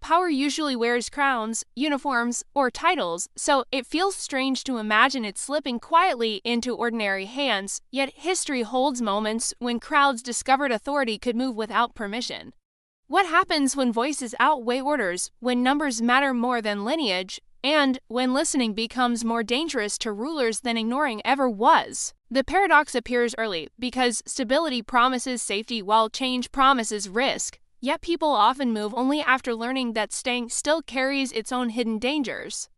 Power usually wears crowns, uniforms, or titles, so it feels strange to imagine it slipping quietly into ordinary hands, yet history holds moments when crowds discovered authority could move without permission. What happens when voices outweigh orders, when numbers matter more than lineage, and when listening becomes more dangerous to rulers than ignoring ever was? The paradox appears early because stability promises safety while change promises risk. Yet people often move only after learning that staying still carries its own hidden dangers.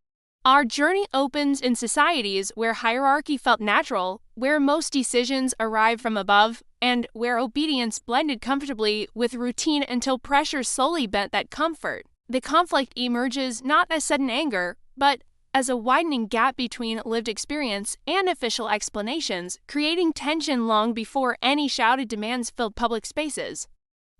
Our journey opens in societies where hierarchy felt natural, where most decisions arrived from above, and where obedience blended comfortably with routine until pressure slowly bent that comfort. The conflict emerges not as sudden anger, but as a widening gap between lived experience and official explanations, creating tension long before any shouted demands filled public spaces.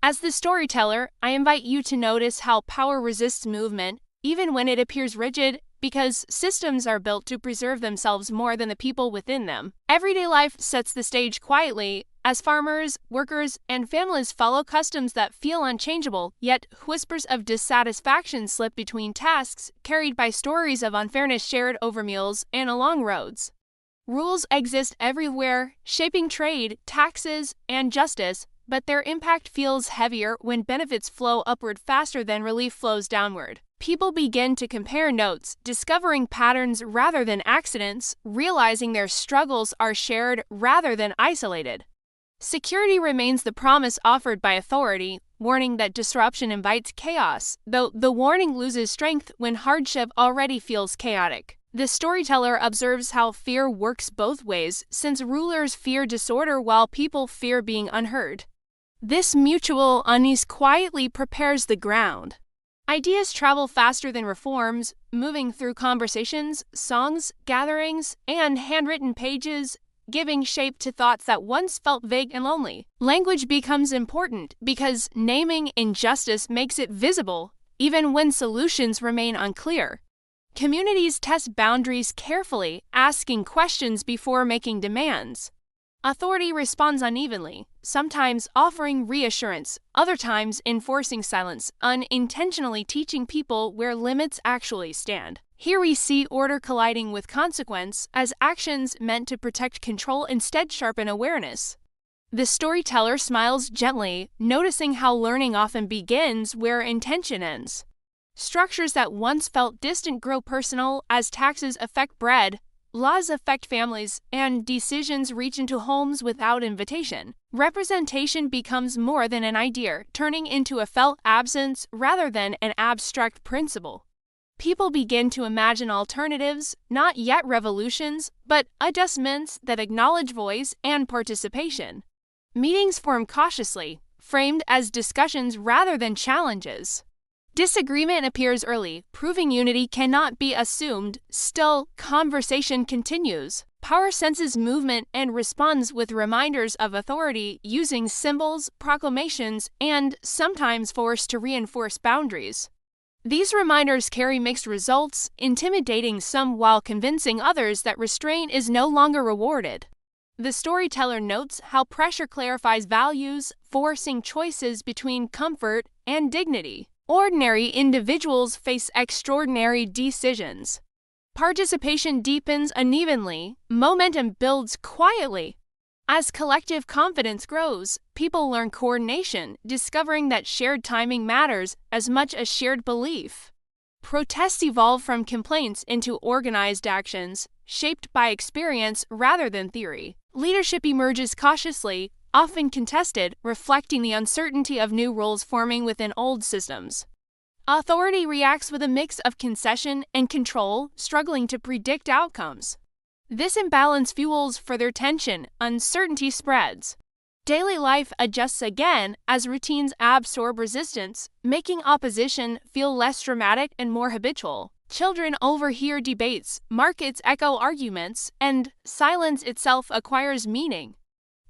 As the storyteller, I invite you to notice how power resists movement, even when it appears rigid, because systems are built to preserve themselves more than the people within them. Everyday life sets the stage quietly, as farmers, workers, and families follow customs that feel unchangeable, yet whispers of dissatisfaction slip between tasks, carried by stories of unfairness shared over meals and along roads. Rules exist everywhere, shaping trade, taxes, and justice, but their impact feels heavier when benefits flow upward faster than relief flows downward. People begin to compare notes, discovering patterns rather than accidents, realizing their struggles are shared rather than isolated. Security remains the promise offered by authority, warning that disruption invites chaos, though the warning loses strength when hardship already feels chaotic. The storyteller observes how fear works both ways, since rulers fear disorder while people fear being unheard. This mutual unease quietly prepares the ground. Ideas travel faster than reforms, moving through conversations, songs, gatherings, and handwritten pages, giving shape to thoughts that once felt vague and lonely. Language becomes important because naming injustice makes it visible, even when solutions remain unclear. Communities test boundaries carefully, asking questions before making demands. Authority responds unevenly, sometimes offering reassurance, other times enforcing silence, unintentionally teaching people where limits actually stand. Here we see order colliding with consequence, as actions meant to protect control instead sharpen awareness. The storyteller smiles gently, noticing how learning often begins where intention ends. Structures that once felt distant grow personal as taxes affect bread, laws affect families, and decisions reach into homes without invitation. Representation becomes more than an idea, turning into a felt absence rather than an abstract principle. People begin to imagine alternatives, not yet revolutions, but adjustments that acknowledge voice and participation. Meetings form cautiously, framed as discussions rather than challenges. Disagreement appears early, proving unity cannot be assumed. Still, conversation continues. Power senses movement and responds with reminders of authority, using symbols, proclamations, and sometimes force to reinforce boundaries. These reminders carry mixed results, intimidating some while convincing others that restraint is no longer rewarded. The storyteller notes how pressure clarifies values, forcing choices between comfort and dignity. Ordinary individuals face extraordinary decisions. Participation deepens unevenly, momentum builds quietly. As collective confidence grows, people learn coordination, discovering that shared timing matters as much as shared belief. Protests evolve from complaints into organized actions, shaped by experience rather than theory. Leadership emerges cautiously, often contested, reflecting the uncertainty of new roles forming within old systems. Authority reacts with a mix of concession and control, struggling to predict outcomes. This imbalance fuels further tension, uncertainty spreads. Daily life adjusts again as routines absorb resistance, making opposition feel less dramatic and more habitual. Children overhear debates, markets echo arguments, and silence itself acquires meaning.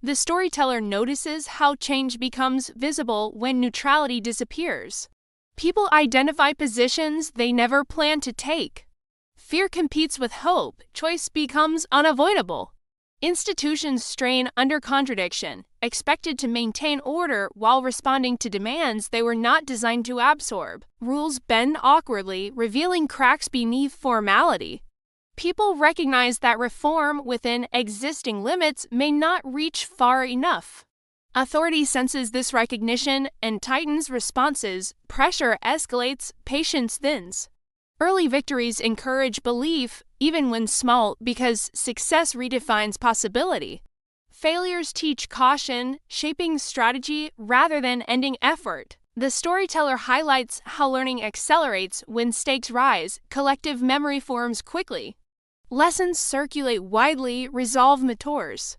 The storyteller notices how change becomes visible when neutrality disappears. People identify positions they never planned to take. Fear competes with hope, choice becomes unavoidable. Institutions strain under contradiction, expected to maintain order while responding to demands they were not designed to absorb. Rules bend awkwardly, revealing cracks beneath formality. People recognize that reform within existing limits may not reach far enough. Authority senses this recognition and tightens responses. Pressure escalates, patience thins. Early victories encourage belief, even when small, because success redefines possibility. Failures teach caution, shaping strategy rather than ending effort. The storyteller highlights how learning accelerates when stakes rise, collective memory forms quickly. Lessons circulate widely, resolve matures.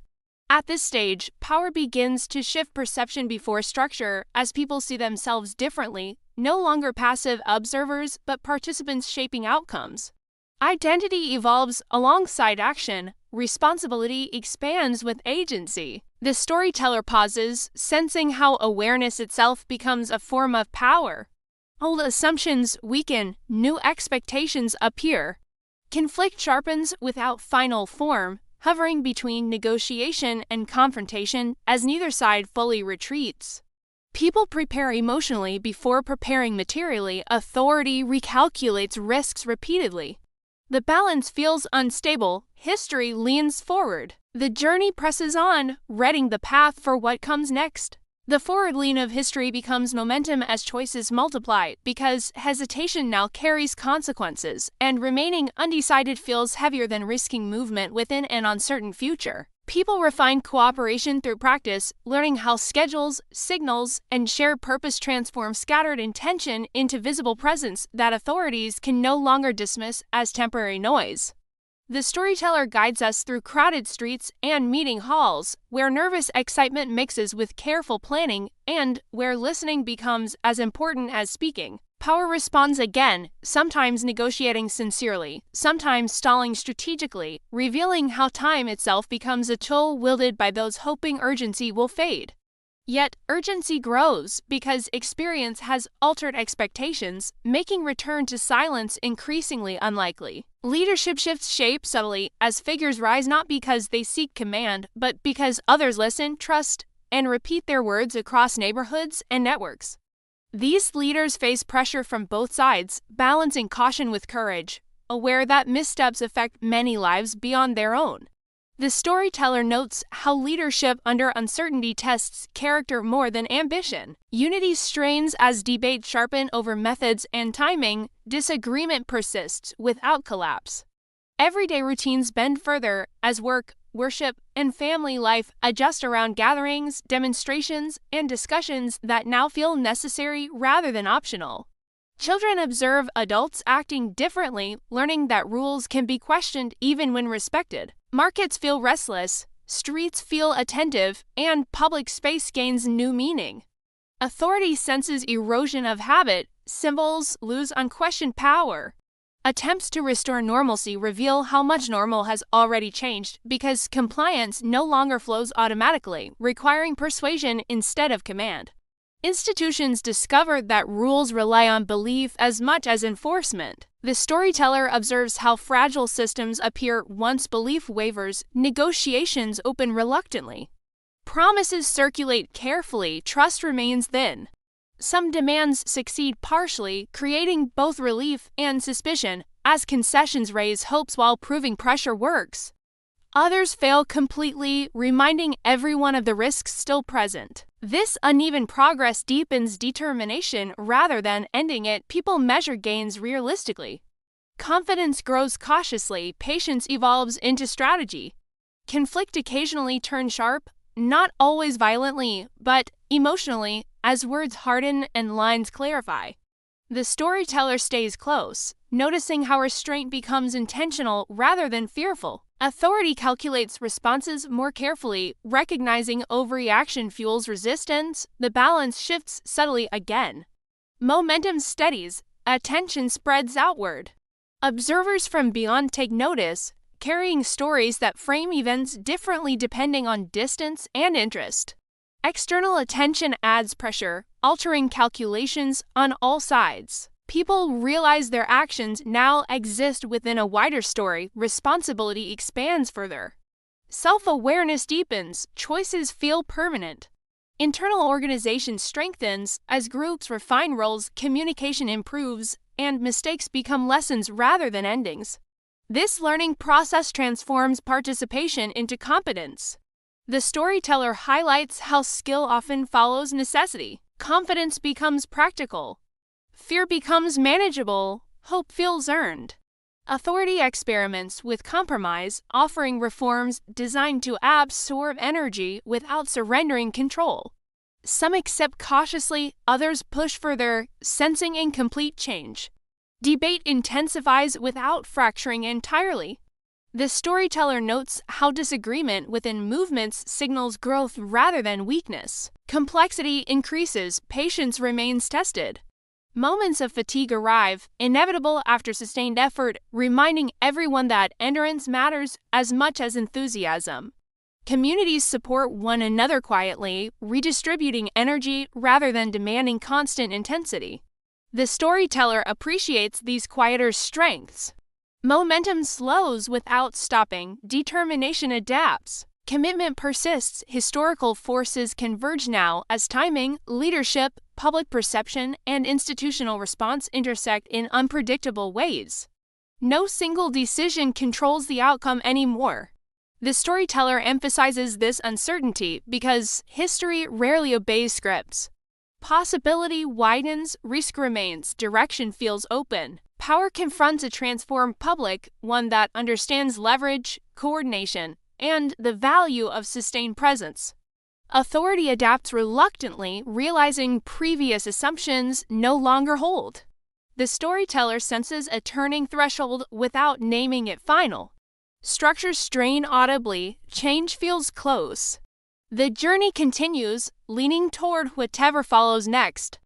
At this stage, power begins to shift perception before structure as people see themselves differently, no longer passive observers but participants shaping outcomes. Identity evolves alongside action, responsibility expands with agency. The storyteller pauses, sensing how awareness itself becomes a form of power. Old assumptions weaken, new expectations appear. Conflict sharpens without final form, hovering between negotiation and confrontation as neither side fully retreats. People prepare emotionally before preparing materially. Authority recalculates risks repeatedly. The balance feels unstable. History leans forward. The journey presses on, readying the path for what comes next. The forward lean of history becomes momentum as choices multiply, because hesitation now carries consequences, and remaining undecided feels heavier than risking movement within an uncertain future. People refine cooperation through practice, learning how schedules, signals, and shared purpose transform scattered intention into visible presence that authorities can no longer dismiss as temporary noise. The storyteller guides us through crowded streets and meeting halls, where nervous excitement mixes with careful planning and where listening becomes as important as speaking. Power responds again, sometimes negotiating sincerely, sometimes stalling strategically, revealing how time itself becomes a tool wielded by those hoping urgency will fade. Yet urgency grows because experience has altered expectations, making return to silence increasingly unlikely. Leadership shifts shape subtly as figures rise not because they seek command, but because others listen, trust, and repeat their words across neighborhoods and networks. These leaders face pressure from both sides, balancing caution with courage, aware that missteps affect many lives beyond their own. The storyteller notes how leadership under uncertainty tests character more than ambition. Unity strains as debates sharpen over methods and timing. Disagreement persists without collapse. Everyday routines bend further as work, worship, and family life adjust around gatherings, demonstrations, and discussions that now feel necessary rather than optional. Children observe adults acting differently, learning that rules can be questioned even when respected. Markets feel restless, streets feel attentive, and public space gains new meaning. Authority senses erosion of habit, symbols lose unquestioned power. Attempts to restore normalcy reveal how much normal has already changed because compliance no longer flows automatically, requiring persuasion instead of command. Institutions discover that rules rely on belief as much as enforcement. The storyteller observes how fragile systems appear once belief wavers, negotiations open reluctantly. Promises circulate carefully, trust remains thin. Some demands succeed partially, creating both relief and suspicion, as concessions raise hopes while proving pressure works. Others fail completely, reminding everyone of the risks still present. This uneven progress deepens determination rather than ending it. People measure gains realistically. Confidence grows cautiously, patience evolves into strategy. Conflict occasionally turns sharp, not always violently, but emotionally, as words harden and lines clarify. The storyteller stays close, noticing how restraint becomes intentional rather than fearful. Authority calculates responses more carefully, recognizing overreaction fuels resistance. The balance shifts subtly again. Momentum steadies, attention spreads outward. Observers from beyond take notice, carrying stories that frame events differently depending on distance and interest. External attention adds pressure, altering calculations on all sides. People realize their actions now exist within a wider story. Responsibility expands further. Self-awareness deepens, choices feel permanent. Internal organization strengthens, as groups refine roles, communication improves, and mistakes become lessons rather than endings. This learning process transforms participation into competence. The storyteller highlights how skill often follows necessity. Confidence becomes practical. Fear becomes manageable. Hope feels earned. Authority experiments with compromise, offering reforms designed to absorb energy without surrendering control. Some accept cautiously, others push further, sensing incomplete change. Debate intensifies without fracturing entirely. The storyteller notes how disagreement within movements signals growth rather than weakness. Complexity increases, patience remains tested. Moments of fatigue arrive, inevitable after sustained effort, reminding everyone that endurance matters as much as enthusiasm. Communities support one another quietly, redistributing energy rather than demanding constant intensity. The storyteller appreciates these quieter strengths. Momentum slows without stopping, determination adapts. Commitment persists, historical forces converge now as timing, leadership, public perception, and institutional response intersect in unpredictable ways. No single decision controls the outcome anymore. The storyteller emphasizes this uncertainty because history rarely obeys scripts. Possibility widens, risk remains, direction feels open. Power confronts a transformed public, one that understands leverage, coordination, and the value of sustained presence. Authority adapts reluctantly, realizing previous assumptions no longer hold. The storyteller senses a turning threshold without naming it final. Structures strain audibly, change feels close. The journey continues, leaning toward whatever follows next.